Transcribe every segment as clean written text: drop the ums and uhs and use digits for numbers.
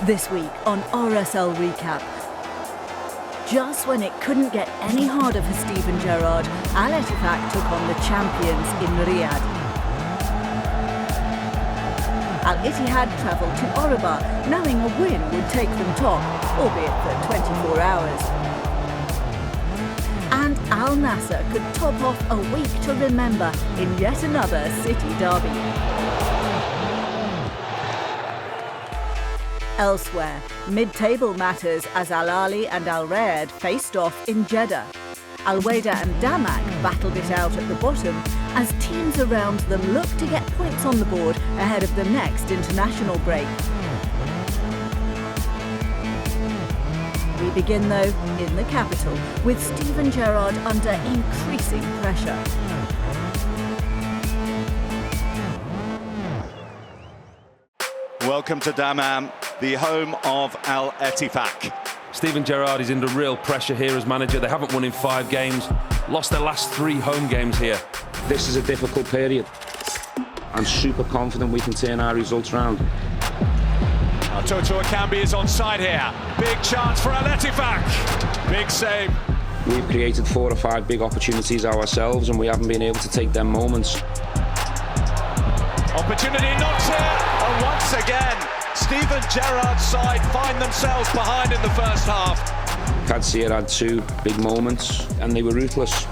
This week on RSL Recap. Just when it couldn't get any harder for Steven Gerrard, Al Ettifaq took on the champions in Riyadh. Al Ittihad travelled to Oruba, knowing a win would take them top, albeit for 24 hours. And Al Nassr could top off a week to remember in yet another city derby. Elsewhere, mid-table matters as Al Ahly and Al Rayed faced off in Jeddah. Al Wehda and Damak battled it out at the bottom as teams around them look to get points on the board ahead of the next international break. We begin, though, in the capital, with Steven Gerrard under increasing pressure. Welcome to Dammam, the home of Al Ettifaq. Steven Gerrard is under real pressure here as manager. They haven't won in 5 games, lost their last 3 home games here. This is a difficult period. I'm super confident we can turn our results around. Toto Akambi is on side here. Big chance for Al Ettifaq. Big save. We've created 4 or 5 big opportunities ourselves and we haven't been able to take them moments. Opportunity not here. And once again, Steven Gerrard's side find themselves behind in the first half. Kadsir had 2 big moments and they were ruthless.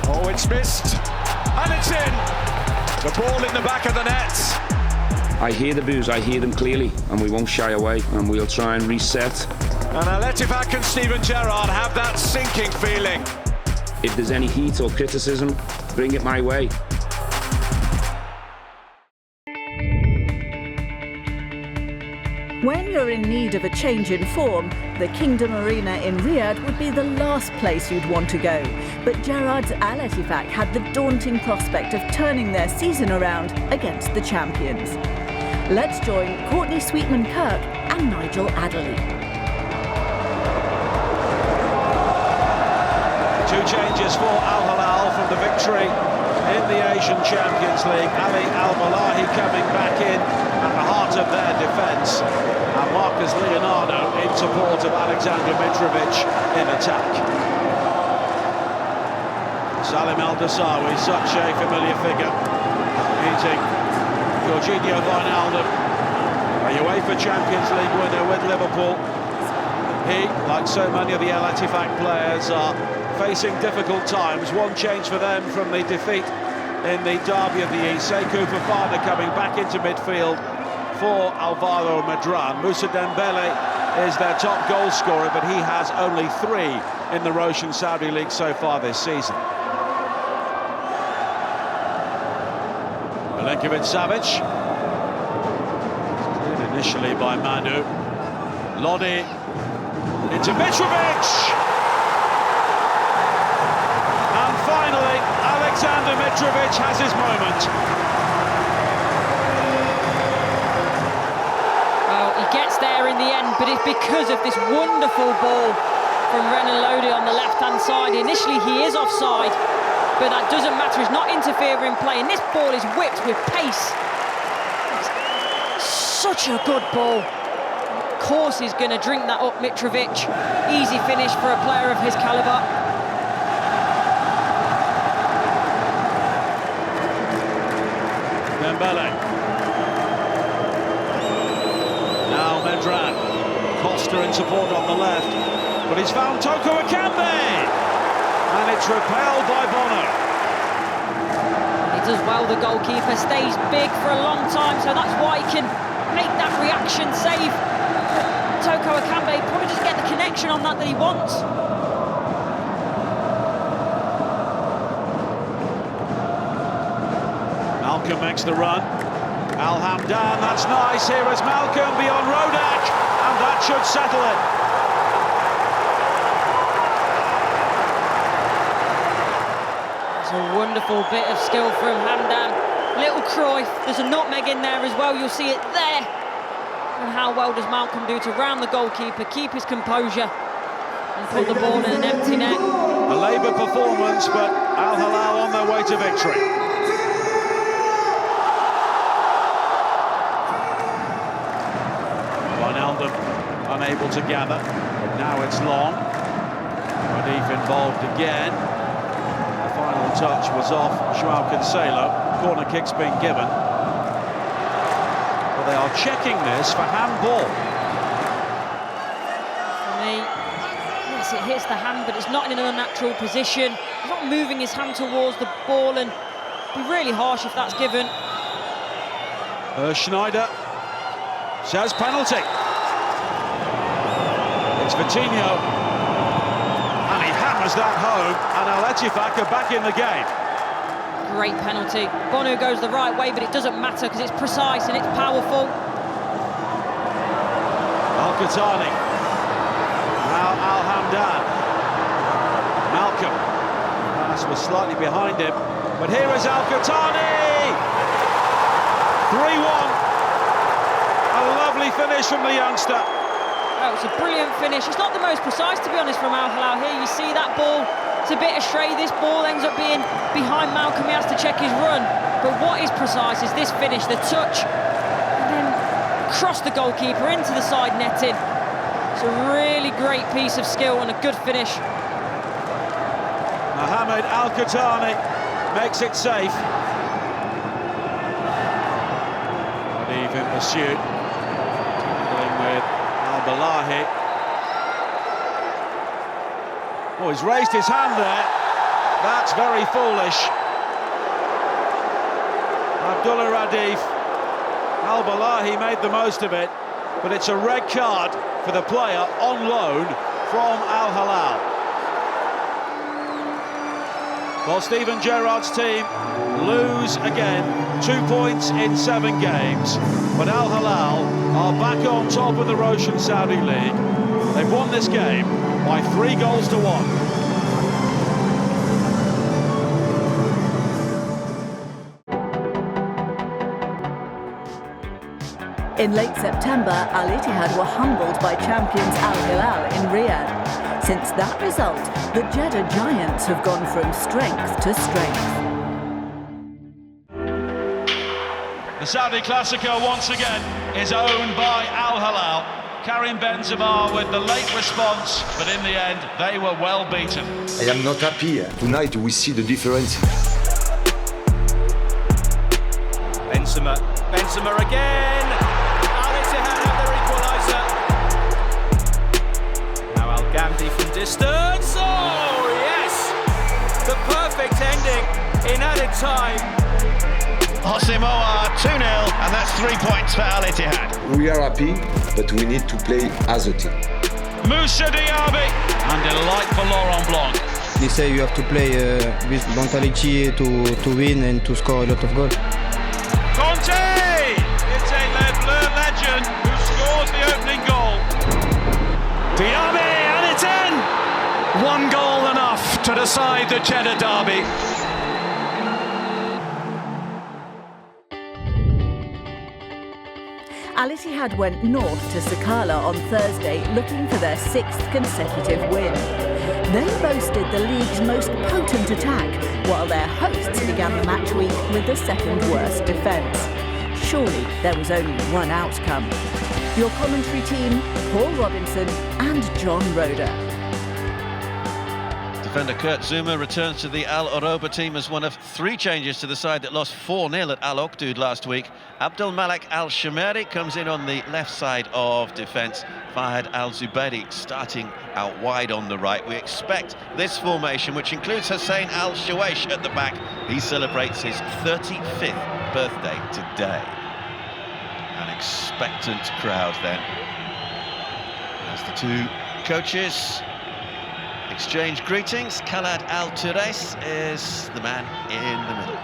Oh, it's missed. And it's in. The ball in the back of the net. I hear the boos, I hear them clearly, and we won't shy away, and we'll try and reset. And Al Ettifaq and Steven Gerrard have that sinking feeling. If there's any heat or criticism, bring it my way. When you're in need of a change in form, the Kingdom Arena in Riyadh would be the last place you'd want to go. But Gerrard's Al Ettifaq had the daunting prospect of turning their season around against the champions. Let's join Courtney Sweetman-Kirk and Nigel Adderley. 2 changes for Al Hilal from the victory in the Asian Champions League. Ali Al-Malahi coming back in at the heart of their defence. And Marcus Leonardo in support of Alexander Mitrovic in attack. Salim Al-Dasawi, such a familiar figure, meeting Jorginho Wijnaldum, a UEFA Champions League winner with Liverpool. He, like so many of the Al Ettifaq players, are facing difficult times. 1 change for them from the defeat in the derby of the East. Sekou Fofana coming back into midfield for Alvaro Medran. Moussa Dembele is their top goal scorer, but he has only 3 in the Roshan Saudi League so far this season. Milinkovic-Savic, cleared initially by Manu. Lodi into Mitrovic! And finally, Alexander Mitrovic has his moment. Well, he gets there in the end, but it's because of this wonderful ball from Renan Lodi on the left-hand side. Initially, he is offside, but that doesn't matter. He's not interfering in play, and this ball is whipped with pace. It's such a good ball. Of course he's going to drink that up, Mitrovic. Easy finish for a player of his calibre. Dembele. Now Medran. Costa in support on the left, but he's found Toko Akambi! And it's repelled by Bono. He does well, the goalkeeper. Stays big for a long time, so that's why he can make that reaction save. Toko Akambi probably just get the connection on that he wants. Malcolm makes the run. Al Hamdan, that's nice. Here is Malcolm beyond Rodak, and that should settle it. It's a wonderful bit of skill from Hamdan. Little Cruyff, there's a nutmeg in there as well, you'll see it there. And how well does Malcolm do to round the goalkeeper, keep his composure, and put the ball in an empty net. A Labour performance, but Al Hilal on their way to victory. Wijnaldum unable to gather. But now it's long. Radif involved again. The final touch was off João Cancelo. Corner kick's been given. But they are checking this for handball. For me, yes, it hits the hand, but it's not in an unnatural position. He's not moving his hand towards the ball, and it'd be really harsh if that's given. Schneider says penalty. It's Vitinho, and he hammers that home, and Al-Ettifaq are back in the game. Great penalty. Bono goes the right way, but it doesn't matter because it's precise and it's powerful. Al-Qahtani. Now Al-Hamdan. Malcolm. Pass was slightly behind him, but here is Al-Qahtani! 3-1. A lovely finish from the youngster. Oh, it's a brilliant finish. It's not the most precise, to be honest, from Al Hilal here. You see that ball, it's a bit astray. This ball ends up being behind Malcolm. He has to check his run. But what is precise is this finish, the touch, and then cross the goalkeeper into the side netting. It's a really great piece of skill and a good finish. Mohamed Al-Qahtani makes it safe. In pursuit, dealing with Al-Balahi. Oh, he's raised his hand there. That's very foolish. Abdullah Radif. Al-Balahi made the most of it, but it's a red card for the player on loan from Al Hilal. Well, Steven Gerrard's team lose again, 2 points in 7 games. But Al Hilal are back on top of the Roshan Saudi League. They've won this game by 3 goals to 1. In late September, Al Ittihad were humbled by champions Al Hilal in Riyadh. Since that result, the Jeddah Giants have gone from strength to strength. The Saudi Classico once again is owned by Al Hilal. Karim Benzema with the late response, but in the end they were well beaten. I am not happy. Tonight we see the difference. Benzema again. Al Ittihad have their equaliser. Now Al Ghamdi from distance. Oh yes, the perfect ending in added time. Hosimoa 2-0, and that's 3 points for Al Ittihad. We are happy, but we need to play as a team. Moussa Diaby, and delight for Laurent Blanc. They say you have to play with mentality to win and to score a lot of goals. Conte! It's a Le Bleu legend who scores the opening goal. Diaby, and it's in! 1 goal enough to decide the Jeddah derby. Al Ittihad went north to Sakala on Thursday looking for their 6th consecutive win. They boasted the league's most potent attack, while their hosts began the match week with the 2nd worst defence. Surely there was only one outcome. Your commentary team, Paul Robinson and John Roeder. Defender Kurt Zouma returns to the Al Oroba team as one of 3 changes to the side that lost 4-0 at Al Oqdoud last week. Abdul Malik Al Shamari comes in on the left side of defence. Fahad Al Zubairi starting out wide on the right. We expect this formation, which includes Hussein Al Shawaish at the back. He celebrates his 35th birthday today. An expectant crowd then, as the 2 coaches exchange greetings. Khaled Al Tures is the man in the middle.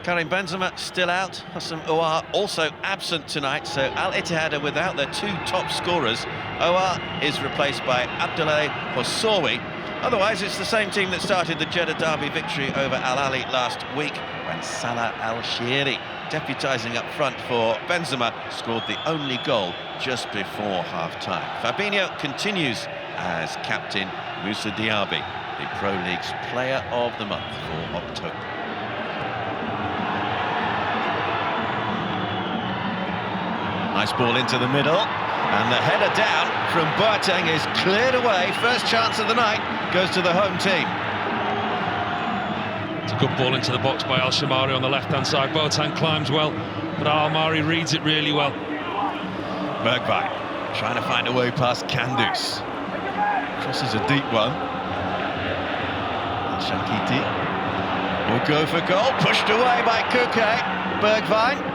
Karim Benzema still out. Hassan Ouar also absent tonight, so Al Ittihad are without their 2 top scorers. Ouar is replaced by Abdoulaye Hossawi. Otherwise, it's the same team that started the Jeddah derby victory over Al Ahly last week, when Salah Al Shiri, deputising up front for Benzema, scored the only goal just before half-time. Fabinho continues as captain. Moussa Diaby, the Pro League's Player of the Month for October. Nice ball into the middle, and the header down from Boateng is cleared away. First chance of the night goes to the home team. It's a good ball into the box by Al-Shamari on the left-hand side. Boateng climbs well, but Al-Mari reads it really well. Bergwijn trying to find a way past Kandus. Crosses a deep one. Shankiti will go for goal, pushed away by Kuke. Bergwijn,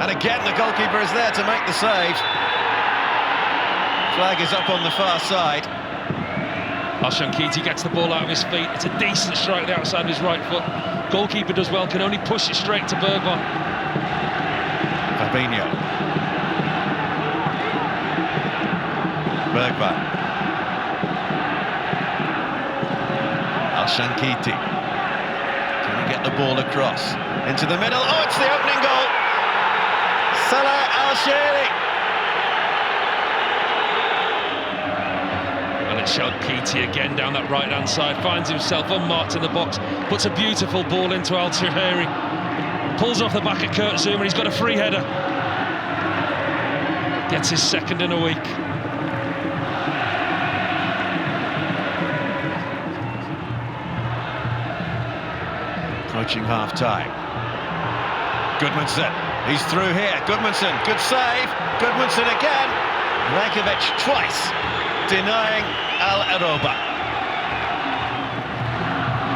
and again the goalkeeper is there to make the save. Flag is up on the far side. Shankiti gets the ball out of his feet. It's a decent strike the outside of his right foot. Goalkeeper does well, can only push it straight to Bergwijn. Fabinho. Bergwijn. Shankiti. Can we get the ball across? Into the middle. Oh, it's the opening goal. Salah Al-Shehri. Well, it showed Keiti again down that right-hand side. Finds himself unmarked in the box. Puts a beautiful ball into Al-Shehri. Pulls off the back of Kurt Zouma. He's got a free header. Gets his second in a week. Approaching half-time. Gudmundsson, he's through here. Gudmundsson, good save. Gudmundsson again. Rankovic twice, denying Al-Arouba.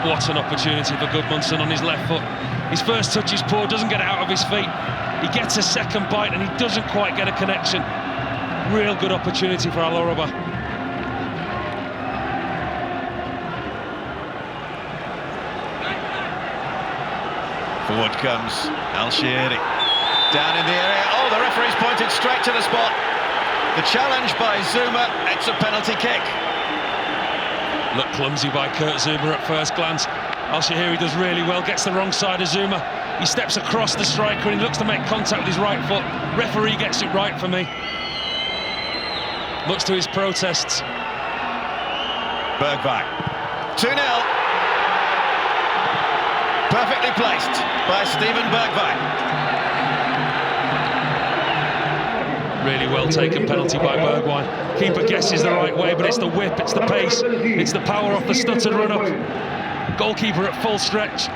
What an opportunity for Gudmundsson on his left foot. His first touch is poor, doesn't get it out of his feet. He gets a second bite and he doesn't quite get a connection. Real good opportunity for Al-Arouba. Forward comes Al-Shehri. Down in the area. Oh, the referee's pointed straight to the spot. The challenge by Zouma, it's a penalty kick. Looked clumsy by Kurt Zouma at first glance. Al-Shehri does really well, gets the wrong side of Zouma. He steps across the striker and he looks to make contact with his right foot. Referee gets it right for me. Much to his protests. Bergwijn. 2-0. Perfectly placed by Steven Bergwijn. Really well taken penalty by Bergwijn. Keeper guesses the right way, but it's the whip, it's the pace, it's the power off the stuttered run-up. Goalkeeper at full stretch.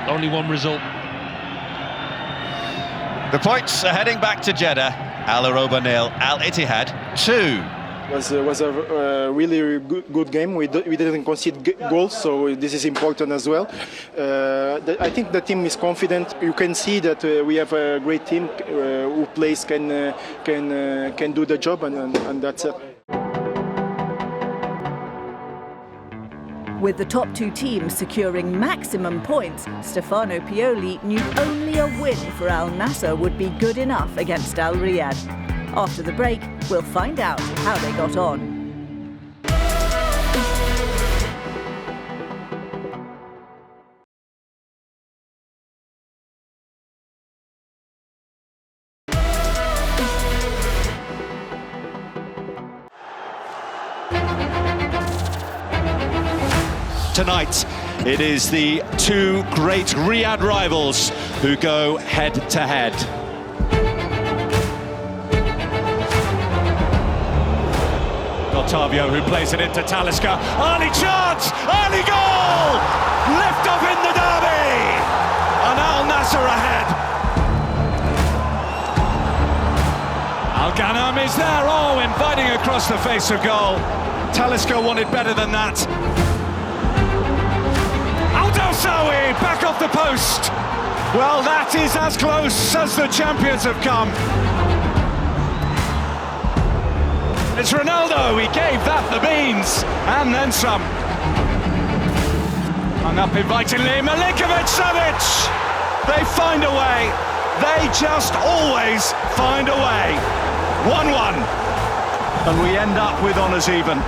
Only one result. The points are heading back to Jeddah. Al-Arouba 0, Al-Ittihad 2. Was a really good game. We didn't concede goals, so this is important as well. I think the team is confident. You can see that we have a great team who plays can do the job, and that's it. With the top two teams securing maximum points, Stefano Pioli knew only a win for Al Nassr would be good enough against Al Riyadh. After the break, we'll find out how they got on. Tonight, it is the two great Riyadh rivals who go head-to-head. Otavio, who plays it into Talisca. Early chance! Early goal! Lift off in the derby! And Al Nassr ahead. Al Ghanam is there, inviting across the face of goal. Talisca wanted better than that. Al Dawsawi back off the post. Well, that is as close as the champions have come. It's Ronaldo, he gave that the beans, and then some. Hung up invitingly, Milinkovic-Savic! They find a way, they just always find a way. 1-1, and we end up with honours even.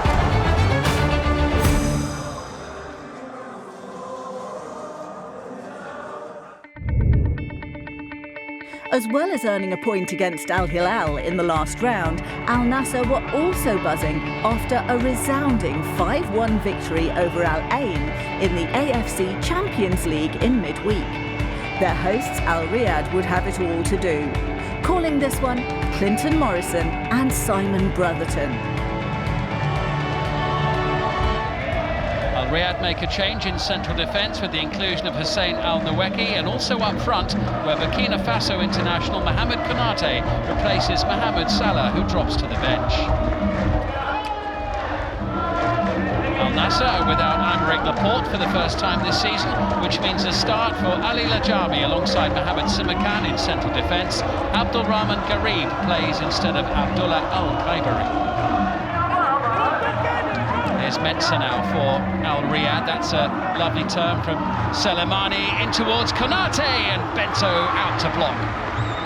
As well as earning a point against Al Hilal in the last round, Al Nassr were also buzzing after a resounding 5-1 victory over Al Ain in the AFC Champions League in midweek. Their hosts Al Riyadh would have it all to do. Calling this one, Clinton Morrison and Simon Brotherton. Al Riyadh make a change in central defence with the inclusion of Hussein Al-Naweki, and also up front, where Burkina Faso international Mohamed Konate replaces Mohamed Salah, who drops to the bench. Al Nassr without Aymeric Laporte for the first time this season, which means a start for Ali Lajami alongside Mohamed Simakan in central defence. Abdulrahman Garib plays instead of Abdullah Al-Khaibari. There's Mensah now for Al Riyadh. That's a lovely turn from Selemani in towards Konate, and Bento out to block.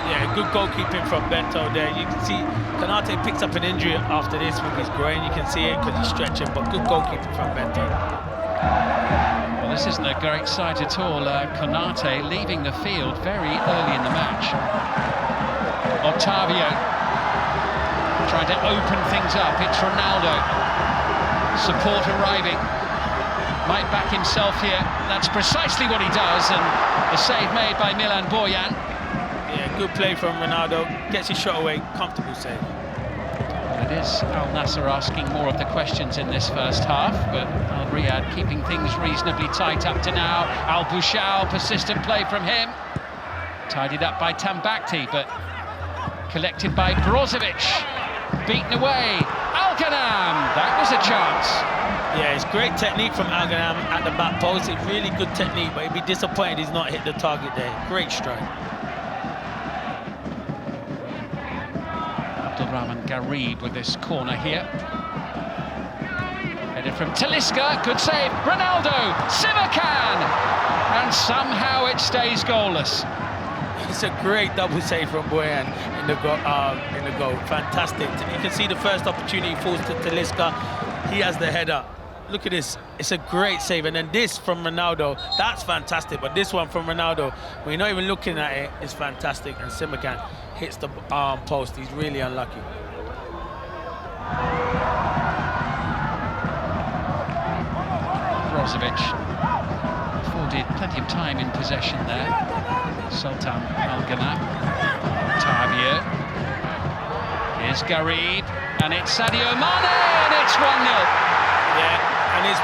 Yeah, good goalkeeping from Bento there. You can see Konate picks up an injury after this with his groin. You can see it because he's stretching, but good goalkeeping from Bento. Well, this isn't a great sight at all. Konate leaving the field very early in the match. Otavio trying to open things up. It's Ronaldo. Support arriving, might back himself here. That's precisely what he does, and the save made by Milan Borjan. Yeah, good play from Ronaldo, gets his shot away, comfortable save. It is Al Nassr asking more of the questions in this first half, but Al Riyadh keeping things reasonably tight up to now. Al Bouchal, persistent play from him. Tidied up by Tambakti, but collected by Brozovic. Beaten away. Al-Ghanam, that was a chance. Yeah, it's great technique from Al-Ghanam at the back post. It's really good technique, but he'd be disappointed he's not hit the target there. Great strike. Abdulrahman Garib with this corner here. Headed from Talisca, good save. Ronaldo, Simakan, and somehow it stays goalless. It's a great double save from Boyan in the goal. Fantastic. You can see the first opportunity falls to Talisca. He has the header. Look at this. It's a great save. And then this from Ronaldo. That's fantastic. But this one from Ronaldo, when you're not even looking at it, it's fantastic. And Simakan hits the post. He's really unlucky. Brozovic afforded plenty of time in possession there. Sultan Al-Ghanam. Otavio. Here's Garib, and it's Sadio Mane, and it's 1-0. Yeah, and it's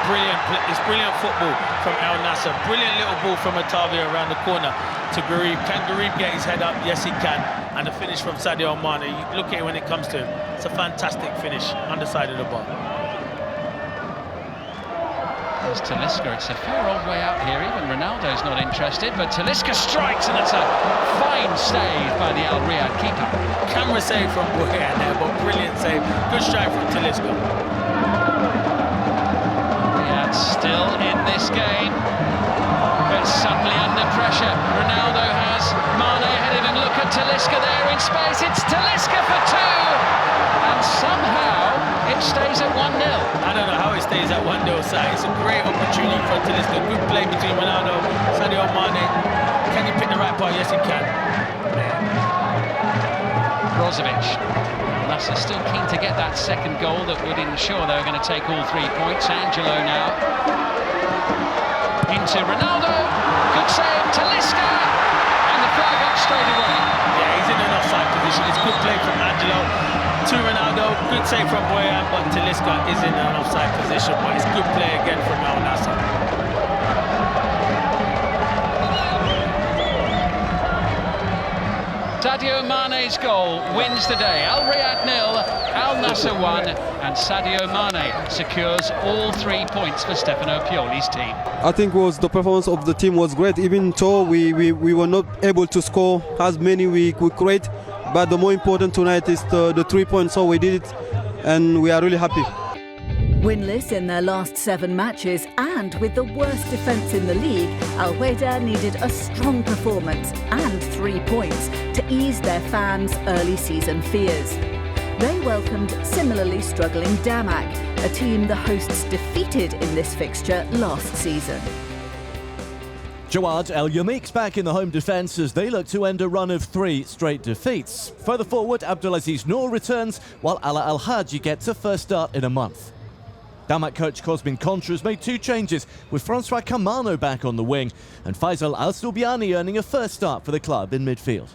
brilliant football from Al Nassr. Brilliant little ball from Otavio around the corner to Garib. Can Garib get his head up? Yes, he can. And the finish from Sadio Mane. You look at it when it comes to him. It's a fantastic finish, underside of the bar. There's Talisca. It's a fair old way out here. Even Ronaldo's not interested, but Talisca strikes, and it's a fine save by the Al Riyadh keeper. Camera save from Boyan there, but brilliant save. Good strike from Talisca. Riyadh still in this game, but suddenly under pressure. Ronaldo has Mane ahead of him. Look at Talisca there in space. It's Talisca for 2, and somehow it stays at 1-0. I don't know how it stays at 1-0 side. It's a great opportunity for Talisca. Good play between Ronaldo, Sadio Mane. Can he pick the right part? Yes, he can. Brozovic. Nassr still keen to get that second goal that would ensure they were going to take all 3 points. Angelo now. Into Ronaldo. Good save. Talisca. And the flag up straight away. Yeah, he's in an offside position. It's good play from Angelo to Ronaldo. Good save from Boyan, but Talisca is in an offside position. But it's good play again from Al Nassr. Sadio Mane's goal wins the day. Al Riyadh 0, Al Nassr 1, and Sadio Mane secures all 3 points for Stefano Pioli's team. I think the performance of the team was great, even though we were not able to score as many we could create. But the more important tonight is the 3 points, so we did it, and we are really happy. Winless in their last 7 matches and with the worst defence in the league, Al Riyadh needed a strong performance and 3 points to ease their fans' early season fears. They welcomed similarly struggling Damak, a team the hosts defeated in this fixture last season. Jawad El Yamik's back in the home defence as they look to end a run of 3 straight defeats. Further forward, Abdulaziz Noor returns while Ala Al Haji gets a first start in a month. Damak coach Cosmin Contra has made 2 changes, with Francois Camano back on the wing and Faisal Al-Soubiani earning a first start for the club in midfield.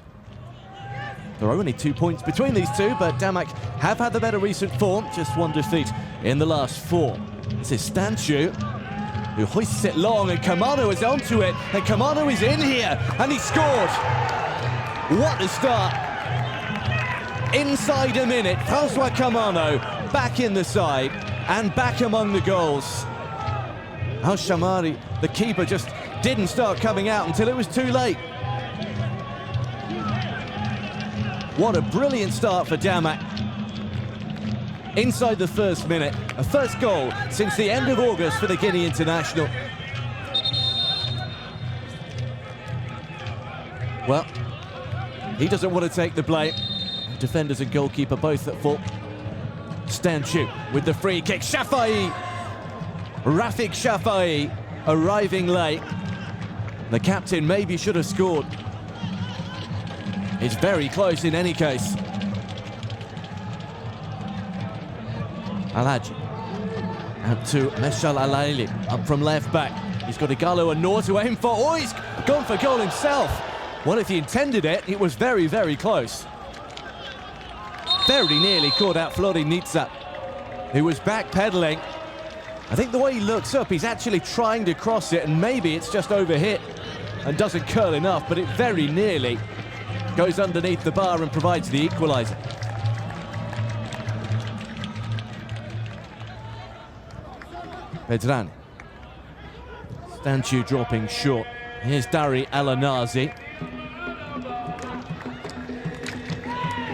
There are only 2 points between these two, but Damak have had the better recent form, just one defeat in the last 4. This is Stanchu, who hoists it long, and Kamano is onto it, and Kamano is in here, and he scored! What a start! Inside a minute, Francois Kamano back in the side, and back among the goals. Al-Shamari, the keeper, just didn't start coming out until it was too late. What a brilliant start for Damak. Inside the first minute, a first goal since the end of August for the Guinea international. Well, he doesn't want to take the blame. Defenders and goalkeeper both at fault. Stanchu with the free kick. Shafai! Rafik Shafai arriving late. The captain maybe should have scored. It's very close in any case. Alhaji out to Meshal Alaili, up from left back. He's got Igalo and Noor to aim for. Oh, he's gone for goal himself. Well, if he intended it, it was very, very close. Very nearly caught out Florinitsa, who was backpedaling. I think the way he looks up, he's actually trying to cross it, and maybe it's just overhit and doesn't curl enough, but it very nearly goes underneath the bar and provides the equaliser. Pedrani. Stanchu dropping short. Here's Dari Alanazi.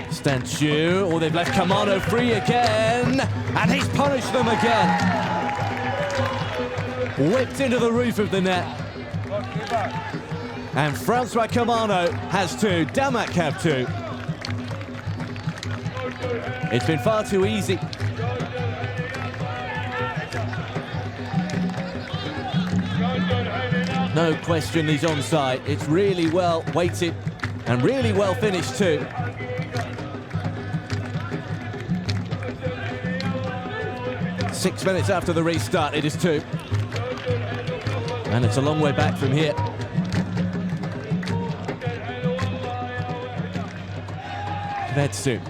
Stanchu, oh, they've left Kamano free again, and he's punished them again. Whipped into the roof of the net. And Francois Kamano has 2, Damak have 2. It's been far too easy. No question he's onside. It's really well weighted and really well finished too. Six minutes after the restart, it is 2. And it's a long way back from here. Vetsu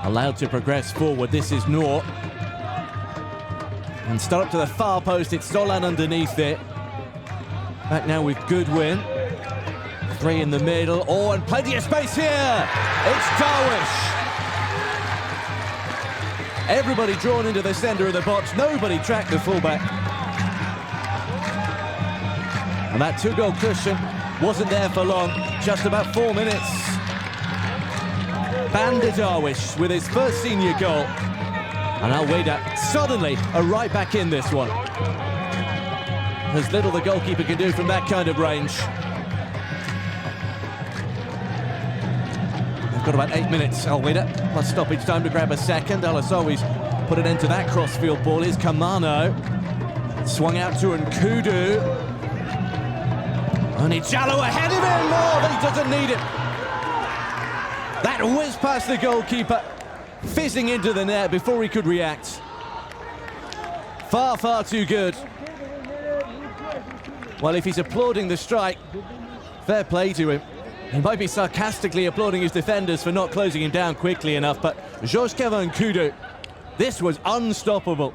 allowed to progress forward. This is Noor. And start up to the far post. It's Solan underneath it. Back now with Goodwin. 3 in the middle. Oh, and plenty of space here. It's Darwish. Everybody drawn into the centre of the box. Nobody tracked the fullback. And that 2-goal cushion wasn't there for long. Just about 4 minutes. Bandit Darwish with his first senior goal. And Alweda suddenly are right back in this one. There's little the goalkeeper can do from that kind of range. They've got about 8 minutes, Alweda, plus stoppage time to grab a second. Alasawi's put an end to that crossfield ball. Here's Kamano. Swung out to Nkudu. And Jallo ahead of him. Oh, but he doesn't need it. That whiz past the goalkeeper, fizzing into the net before he could react. Far, far too good. Well, if he's applauding the strike, fair play to him. He might be sarcastically applauding his defenders for not closing him down quickly enough, but Georges-Kevin Nkudu, this was unstoppable.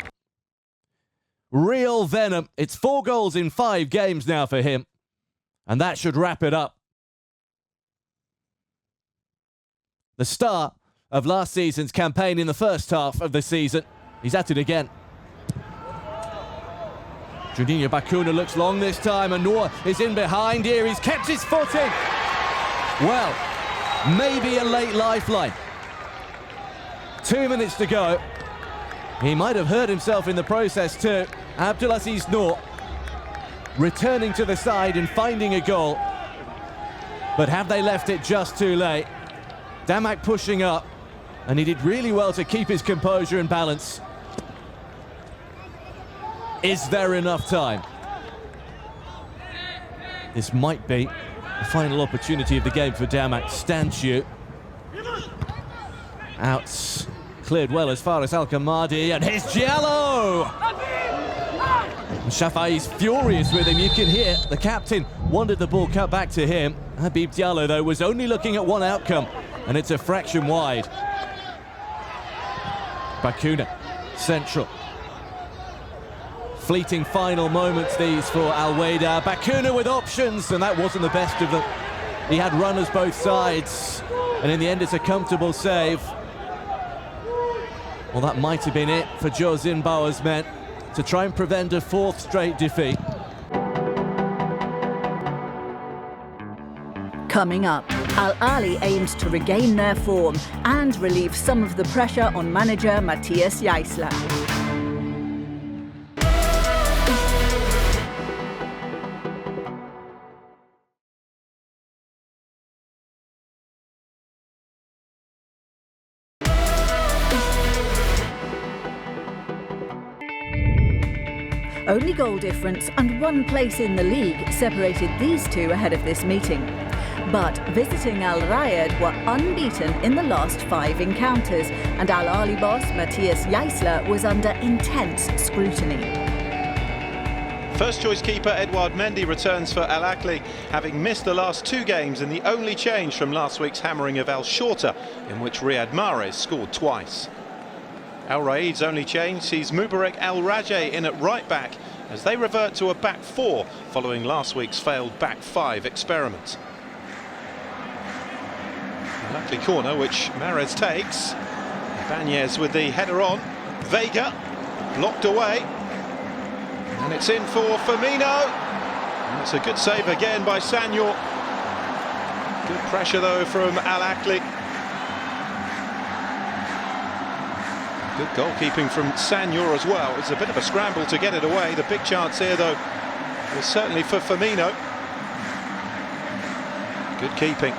Real venom. It's 4 goals in 5 games now for him, and that should wrap it up. The star of last season's campaign in the first half of the season. He's at it again. Juninho Bakuna looks long this time, and Noor is in behind here. He's kept his footing. Well, maybe a late lifeline. 2 minutes to go. He might have hurt himself in the process too. Abdulaziz Noor returning to the side and finding a goal. But have they left it just too late? Damak pushing up, and he did really well to keep his composure and balance. Is there enough time? This might be the final opportunity of the game for Damak. Stanchu. Outs. Cleared well as far as Al-Kamadi, and here's Giallo! Shafai's furious with him. You can hear the captain wanted the ball cut back to him. Habib Diallo, though, was only looking at one outcome. and it's a fraction wide. Bakuna, central. Fleeting final moments these for Al-Weda. Bakuna with options, and that wasn't the best of them. He had runners both sides, and in the end it's a comfortable save. Well, that might have been it for Joe Zimbauer's men to try and prevent a fourth straight defeat. Coming up, Al Ahly aims to regain their form and relieve some of the pressure on manager Matthias Jaissler. Only goal difference and one place in the league separated these two ahead of this meeting. But visiting Al Riyadh were unbeaten in the last 5 encounters, and Al Ahly boss Matthias Jaissler was under intense scrutiny. First choice keeper Edouard Mendy returns for Al Ahly, having missed the last 2 games, and the only change from last week's hammering of Al Shorta, in which Riyad Mahrez scored twice. Al Raid's only change sees Mubarak Al-Rajeh in at right back as they revert to a back 4 following last week's failed back 5 experiment. A lucky corner which Mahrez takes. Ibanez with the header on. Vega blocked away, and it's in for Firmino. And it's a good save again by Sanyor. Good pressure though from Al Ahly. Good goalkeeping from Sanyor as well. It's a bit of a scramble to get it away. The big chance here, though, was certainly for Firmino. Good keeping.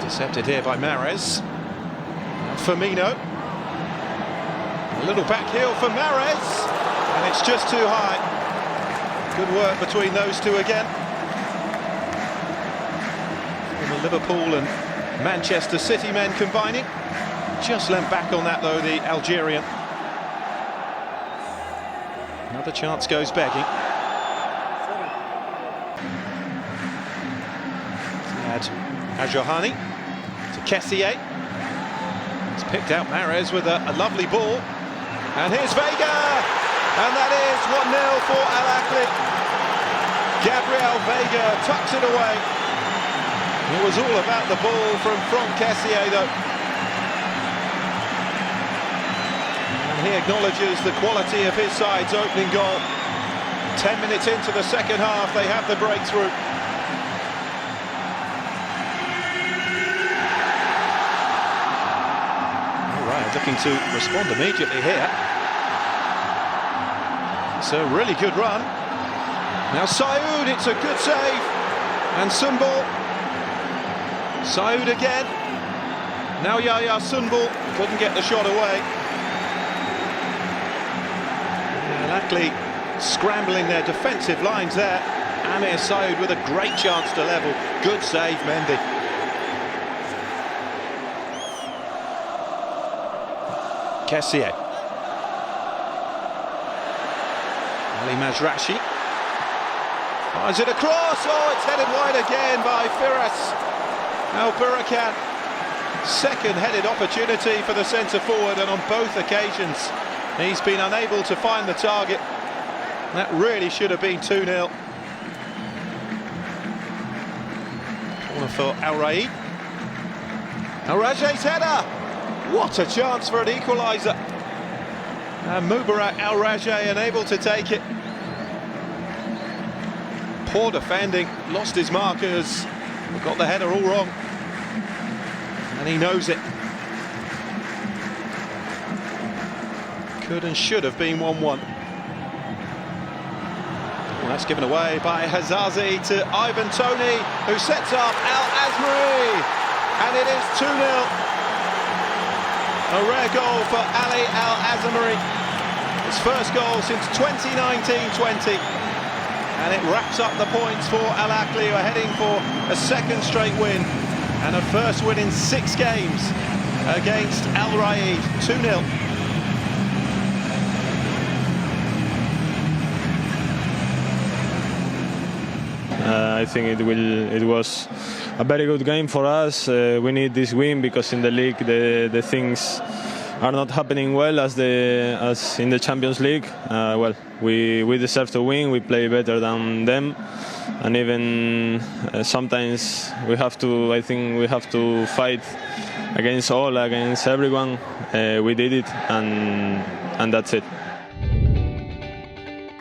Intercepted here by Mahrez. And Firmino. A little back heel for Mahrez. And it's just too high. Good work between those two again. From the Liverpool and Manchester City men combining. Just lent back on that though, the Algerian. Another chance goes begging. Ziad Ajohani to Kessié. He's picked out Mahrez with a lovely ball. And here's Vega! And that is 1-0 for Al Ahly. Gabriel Vega tucks it away. It was all about the ball from Kessié though. And he acknowledges the quality of his side's opening goal. 10 minutes into the second half, they have the breakthrough. All right, looking to respond immediately here. It's a really good run. Now Saoud, it's a good save. And Sunball. Saoud again. Now Yaya Sunbul couldn't get the shot away. Al Ahly scrambling their defensive lines there. Amir Saoud with a great chance to level. Good save, Mendy. Kessié. Ali Mazraoui. Fires it across. Oh, it's headed wide again by Firas Al Burakan. Second headed opportunity for the centre forward, and on both occasions he's been unable to find the target. That really should have been 2-0. Corner for Al Raid. Al Rajeh's header. What a chance for an equaliser. And Mubarak Al Rajeh unable to take it. Poor defending, lost his markers. Got the header all wrong, and he knows it. Could and should have been 1-1. Well, that's given away by Hazazi to Ivan Toney, who sets up Al Azmari, and it is 2-0. A rare goal for Ali Al Azmari. His first goal since 2019-20. And it wraps up the points for Al Ahly, who are heading for a second straight win and a first win in 6 games against Al Riyadh. 2-0. I think it was a very good game for us. We need this win because in the league the things are not happening well as in the Champions League. Well, we deserve to win. We play better than them, and even sometimes we have to. I think we have to fight against everyone. We did it, and that's it.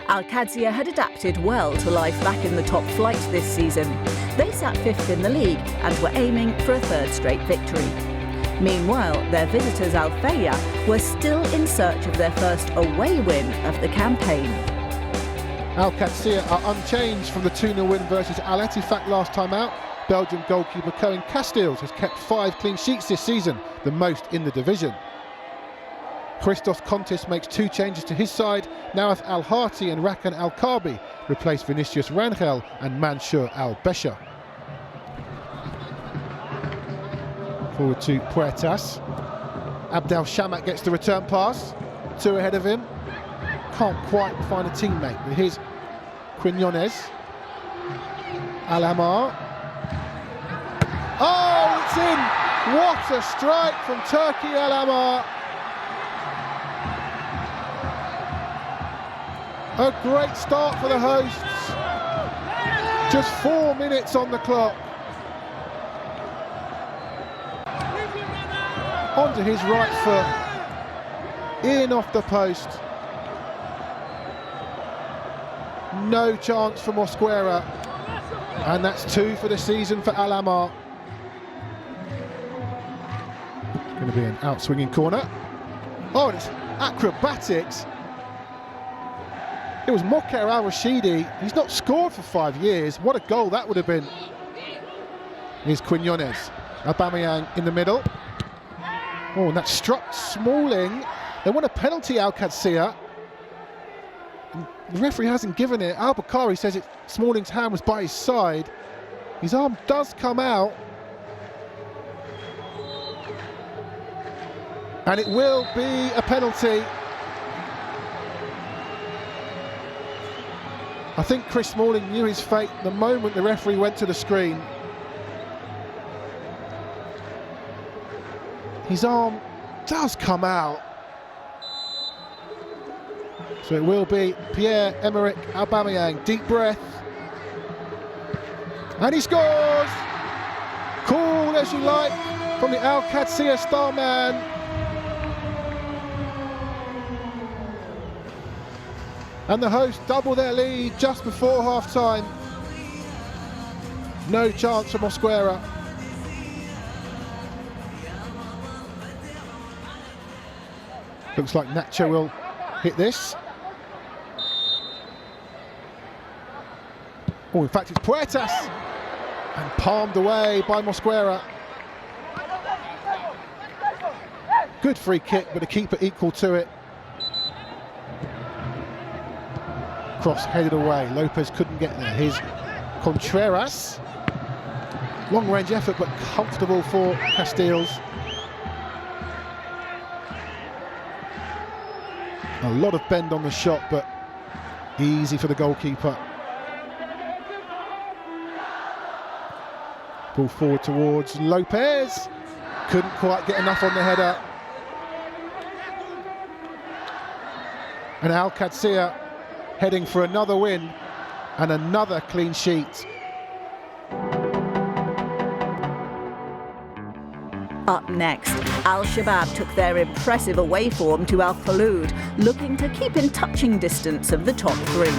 Al-Qadsiya had adapted well to life back in the top flight this season. They sat 5th in the league and were aiming for a 3rd straight victory. Meanwhile, their visitors Al-Fayha were still in search of their first away win of the campaign. Al-Qadsiya are unchanged from the 2-0 win versus Al-Ettifaq last time out. Belgian goalkeeper Koen Casteels has kept 5 clean sheets this season, the most in the division. Christos Kontis makes 2 changes to his side. Nawaf Al-Hati and Rakan Al-Karbi replace Vinicius Rangel and Mansour Al-Besha. Forward to Puertas. Abdel Shamak gets the return pass. 2 ahead of him. Can't quite find a teammate. But here's Quinones. Al-Amar. Oh, it's in! What a strike from Turkey Al-Amar. A great start for the hosts. Just 4 minutes on the clock. Onto his right foot. In off the post. No chance for Mosquera. And that's 2 for the season for Al-Amar. Going to be an out-swinging corner. Oh, and it's acrobatics. It was Moker Al-Rashidi. He's not scored for 5 years. What a goal that would have been. Here's Quinones. Aubameyang in the middle. Oh, and that struck Smalling. They want a penalty, Al-Qadsiya. The referee hasn't given it. Al-Bukhari says Smalling's hand was by his side. His arm does come out. And it will be a penalty. I think Chris Smalling knew his fate the moment the referee went to the screen. His arm does come out. So it will be Pierre-Emerick Aubameyang. Deep breath. And he scores! Cool as you like from the Al-Qadsiya star man. And the hosts double their lead just before half-time. No chance for Mosquera. Looks like Nacho will hit this. Oh, in fact, it's Puertas. And palmed away by Mosquera. Good free kick, but the keeper equal to it. Cross headed away. Lopez couldn't get there. Here's Contreras. Long range effort, but comfortable for Casteels. A lot of bend on the shot, but easy for the goalkeeper. Ball forward towards Lopez. Couldn't quite get enough on the header. And Al-Qadsiya heading for another win and another clean sheet. Up next, Al-Shabaab took their impressive away form to Al Khaloud, looking to keep in touching distance of the top 3.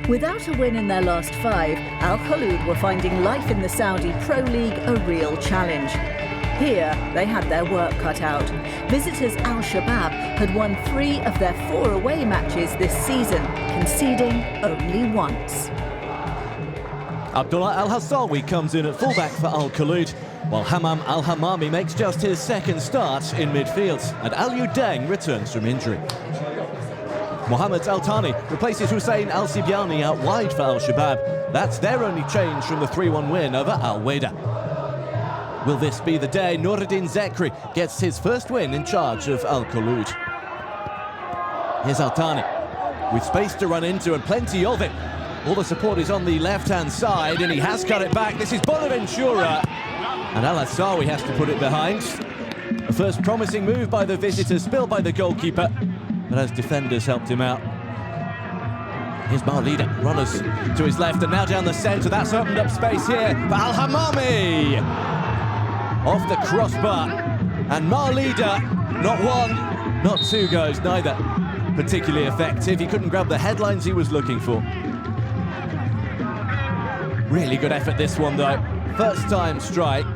Without a win in their last 5, Al Khaloud were finding life in the Saudi Pro League a real challenge. Here, they had their work cut out. Visitors Al-Shabaab had won 3 of their 4 away matches this season, conceding only once. Abdullah Al-Hassawi comes in at fullback for Al Khaloud, while Hammam Al-Hammami makes just his 2nd start in midfield, and Al Udeng returns from injury. Mohamed Al Thani replaces Hussein Al Sibiani out wide for Al Shabab. That's their only change from the 3-1 win over Al Weda. Will this be the day Noureddin Zekri gets his first win in charge of Al Kholoud? Here's Al Thani with space to run into and plenty of it. All the support is on the left-hand side, and he has cut it back. This is Bonaventura, and Al Assawi has to put it behind. The first promising move by the visitors, spilled by the goalkeeper, but as defenders helped him out. Here's Marlida, runners to his left, and now down the centre. That's opened up space here for Al Hamami. Off the crossbar, and Marlida, not one, not two goes, neither particularly effective. He couldn't grab the headlines he was looking for. Really good effort this one though. First time strike.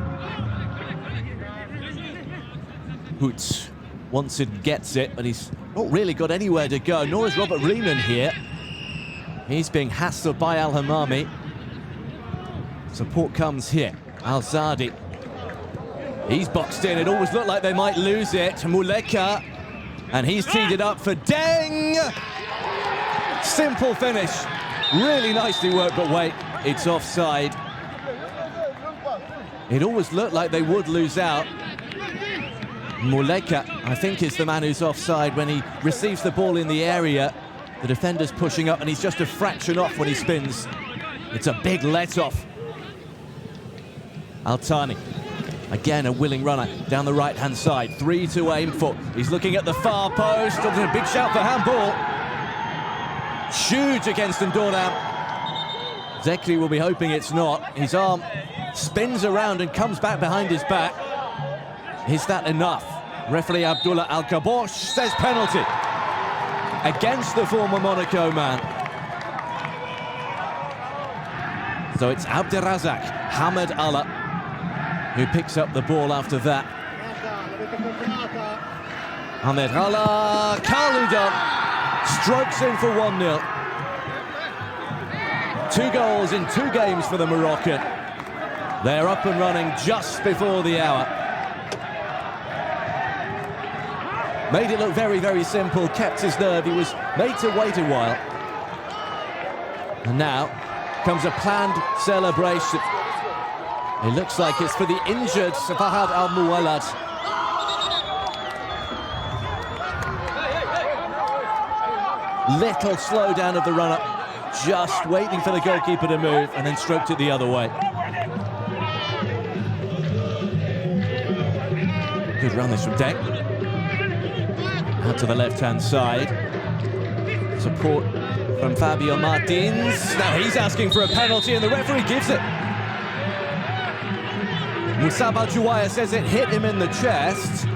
Hoots wants it, gets it, but he's not really got anywhere to go, nor is Robert Riemann here. He's being hassled by Al Hamami. Support comes here. Al Zadi. He's boxed in. It always looked like they might lose it. Muleka. And he's teed it up for Deng. Simple finish. Really nicely worked, but wait, it's offside. It always looked like they would lose out. Muleka, I think, is the man who's offside when he receives the ball in the area. The defender's pushing up, and he's just a fraction off when he spins. It's a big let-off. Al Thani, again a willing runner down the right-hand side. 3 to aim for. He's looking at the far post. There's a big shout for handball. Huge against Ndornam. Zekri will be hoping it's not. His arm spins around and comes back behind his back. Is that enough? Referee Abdullah Al-Kabosh says penalty against the former Monaco man. So it's Abderrazak Hamed Allah who picks up the ball after that. Hamed Allah, Khaloudon strokes in for 1-0. 2 goals in 2 games for the Moroccan. They're up and running just before the hour. Made it look very, very simple, kept his nerve. He was made to wait a while. And now comes a planned celebration. It looks like it's for the injured Fahad Al-Muwallad. Little slowdown of the run-up, just waiting for the goalkeeper to move, and then stroked it the other way. Good run this from Deng. Out to the left-hand side. Support from Fabio Martins. Now he's asking for a penalty, and the referee gives it. Moussa Baljouaya says it hit him in the chest.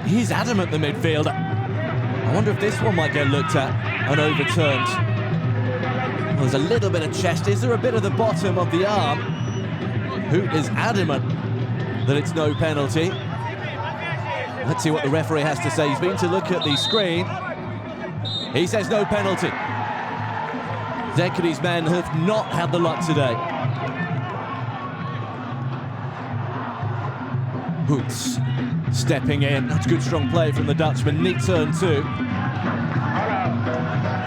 He's adamant, the midfielder. I wonder if this one might get looked at and overturned. Well, there's a little bit of chest. Is there a bit of the bottom of the arm? Hoot is adamant that it's no penalty. Let's see what the referee has to say. He's been to look at the screen. He says no penalty. Zekri's men have not had the luck today. Hoots stepping in. That's good strong play from the Dutchman. Neat turn too.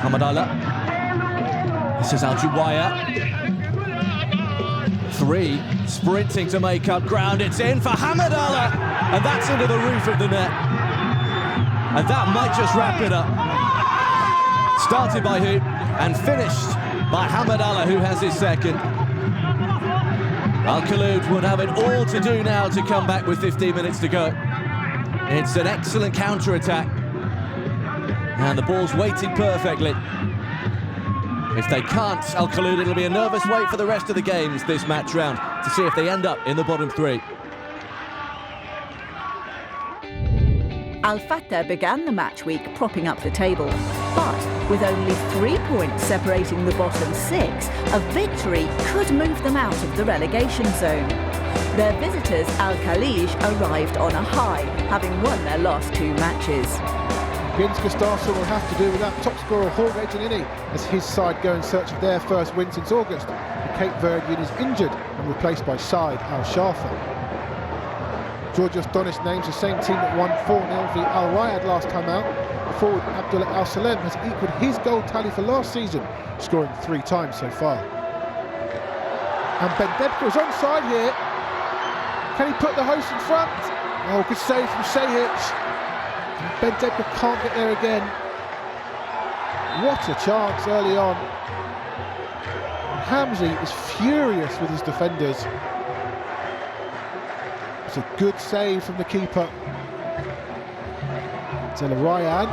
Hamadallah. This is Al-Juwaya. 3 sprinting to make up ground. It's in for Hamadallah, and that's into the roof of the net. And that might just wrap it up. Started by Hoot and finished by Hamadallah, who has his second. Al Kholoud would have it all to do now to come back with 15 minutes to go. It's an excellent counter-attack. And the ball's weighted perfectly. If they can't, Al Kholoud, it'll be a nervous wait for the rest of the games this match round to see if they end up in the bottom 3. Al Fatah began the match week propping up the table, but with only 3 points separating the bottom 6, a victory could move them out of the relegation zone. Their visitors, Al Khalij, arrived on a high, having won their last 2 matches. Against Gustafsson will have to do without top scorer Jorge Giannini as his side go in search of their first win since August. The Cape Verdean is injured and replaced by Said Al-Shafa. Georgios Donis names the same team that won 4-0 for Al Riyadh last time out. The forward Abdullah Al Salem has equalled his goal tally for last season, scoring 3 times so far. And Bendebka is onside here. Can he put the host in front? Oh, good save from Sehic. Bendebka can't get there again. What a chance early on. Hamzi is furious with his defenders. It's a good save from the keeper. Zelarayan.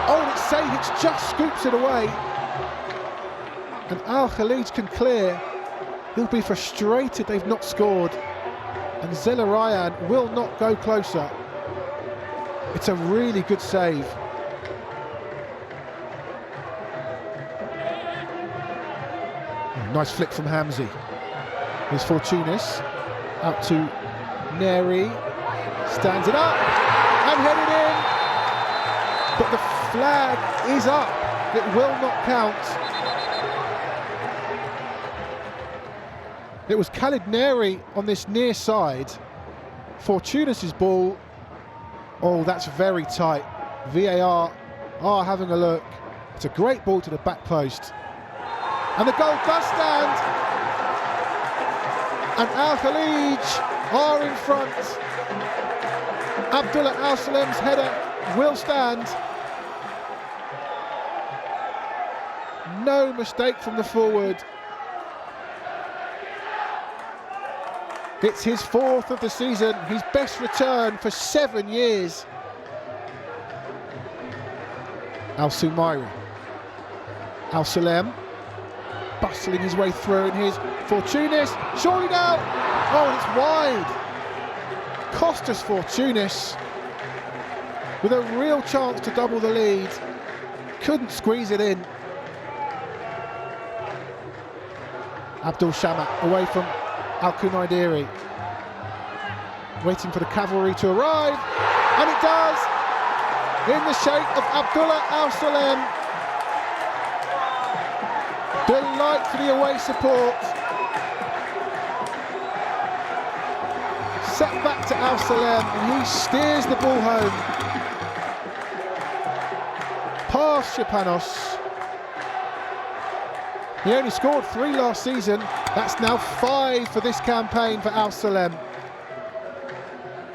Oh, and it's Sehic just scoops it away. And Al Khalid can clear. He'll be frustrated they've not scored. And Zelarayan will not go closer. It's a really good save. Oh, nice flick from Hamzi. Here's Fortunis. Out to Neri. Stands it up. And headed in. But the flag is up. It will not count. It was Khalid Neri on this near side. Fortunis' ball. Oh, that's very tight. VAR are having a look. It's a great ball to the back post. And the goal does stand. And Al Khalid are in front. Abdullah Al Salem's header will stand. No mistake from the forward. It's his 4th of the season, his best return for 7 years. Al Sumairi. Al Salem bustling his way through, and here's Fortunis. Surely now! Oh, and it's wide. Costas Fortunis with a real chance to double the lead. Couldn't squeeze it in. Abdul Shamat away from Al Kunaidiri, waiting for the cavalry to arrive, and it does, in the shape of Abdullah Al Salem. Delight for the away support. Set back to Al Salem, and he steers the ball home. Past Shipanos. He only scored 3 last season. That's now 5 for this campaign for Al Salem.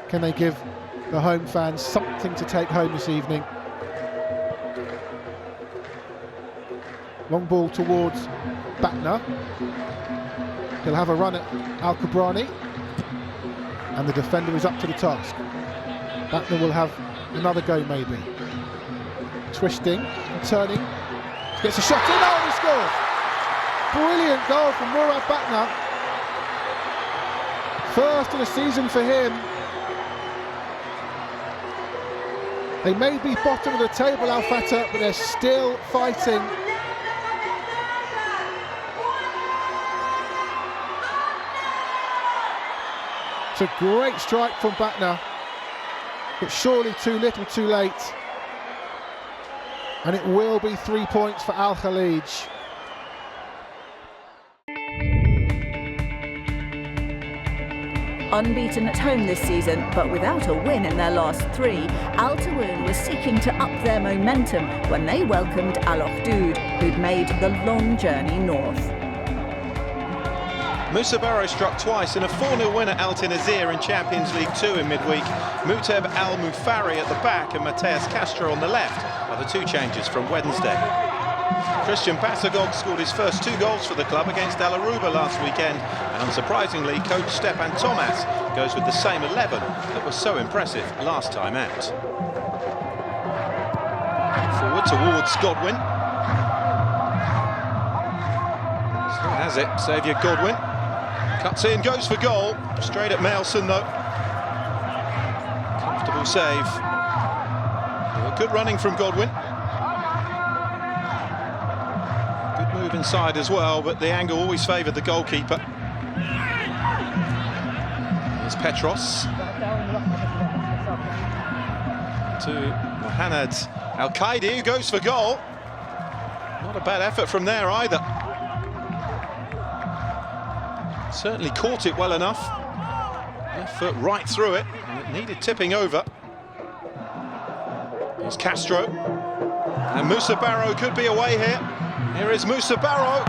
Can they give the home fans something to take home this evening? Long ball towards Batna. He'll have a run at Al Kabrani. And the defender is up to the task. Batna will have another go maybe. Twisting and turning. Gets a shot in. Oh, he scores! Brilliant goal from Murad Batna. First of the season for him. They may be bottom of the table, Al Fatah, but they're still fighting. It's a great strike from Batna, but surely too little too late. And it will be 3 points for Al Khalij. Unbeaten at home this season, but without a win in their last 3, Al Tawoun was seeking to up their momentum when they welcomed Al Ukhdud, who'd made the long journey north. Moussa Barrow struck twice in a 4-0 win at Al Tanazir in Champions League 2 in midweek. Muteb Al Mufari at the back and Mateus Castro on the left are the 2 changes from Wednesday. Christian Passagog scored his first 2 goals for the club against Al Aruba last weekend, and unsurprisingly, coach Stepan Thomas goes with the same 11 that was so impressive last time out. Forward towards Godwin. Still has it, Xavier Godwin. Cuts in, goes for goal. Straight at Mailson though. Comfortable save. Good running from Godwin. Move inside as well, but the angle always favoured the goalkeeper. There's Petros. To Mohamed Al-Qaidi, who goes for goal. Not a bad effort from there either. Certainly caught it well enough. Left foot right through it, and it needed tipping over. Here's Castro. And Moussa Barrow could be away here. Here is Moussa Barrow.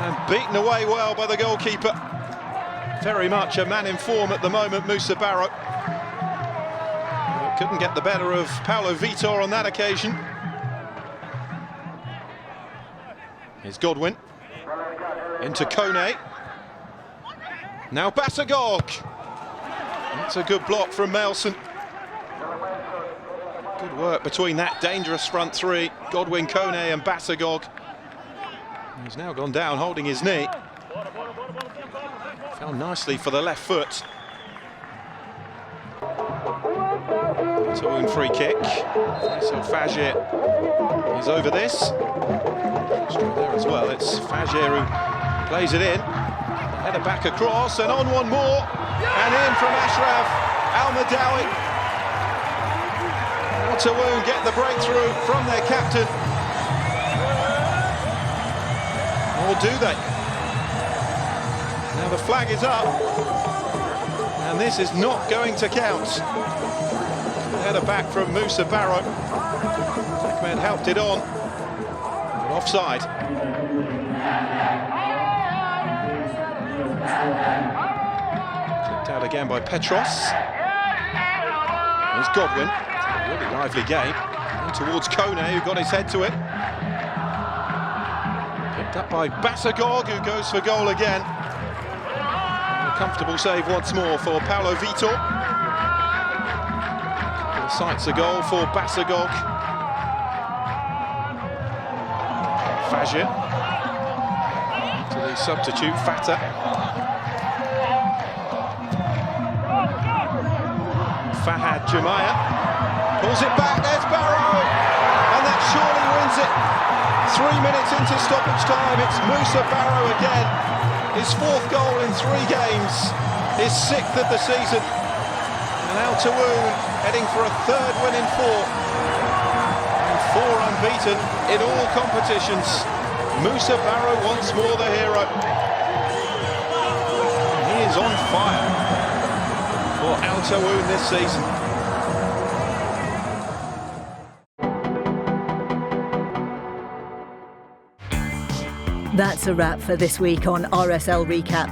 And beaten away well by the goalkeeper. Very much a man in form at the moment, Moussa Barrow. But couldn't get the better of Paulo Vitor on that occasion. Here's Godwin. Into Kone. Now Basagog. That's a good block from Melson. Good work between that dangerous front three, Godwin, Kone and Basagog. He's now gone down holding his knee. Fell nicely for the left foot. Toon free kick. So Fagir is over this. Straight there as well. It's Fagir who plays it in. Header back across and on one more. And in from Ashraf Al-Madawi. Toon get the breakthrough from their captain. Or do they? Now the flag is up. And this is not going to count. Header back from Moussa Barrow. Ahmed helped it on. But offside. Clipped out again by Petros. There's Godwin. Really lively game. And towards Kone, who got his head to it. Picked up by Basagog, who goes for goal again. A comfortable save once more for Paulo Vitor. Sights a goal for Basagog. Fagir. To the substitute, Fata. Fahad Jemaya. Pulls it back, there's Barrow, and that surely wins it. 3 minutes into stoppage time, it's Moussa Barrow again. His 4th goal in 3 games, his 6th of the season. And Al Tawoun heading for a 3rd win in 4. And 4 unbeaten in all competitions. Moussa Barrow once more the hero. He is on fire for Al Tawoun this season. That's a wrap for this week on RSL Recap.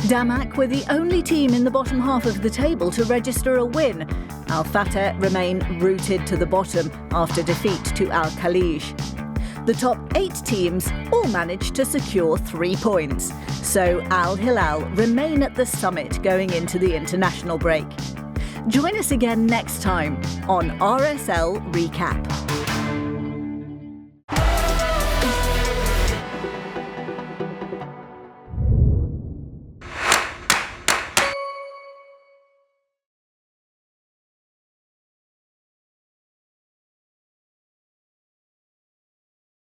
Damac were the only team in the bottom half of the table to register a win. Al Fateh remain rooted to the bottom after defeat to Al Khalij. The top 8 teams all managed to secure 3 points, so Al Hilal remain at the summit going into the international break. Join us again next time on RSL Recap.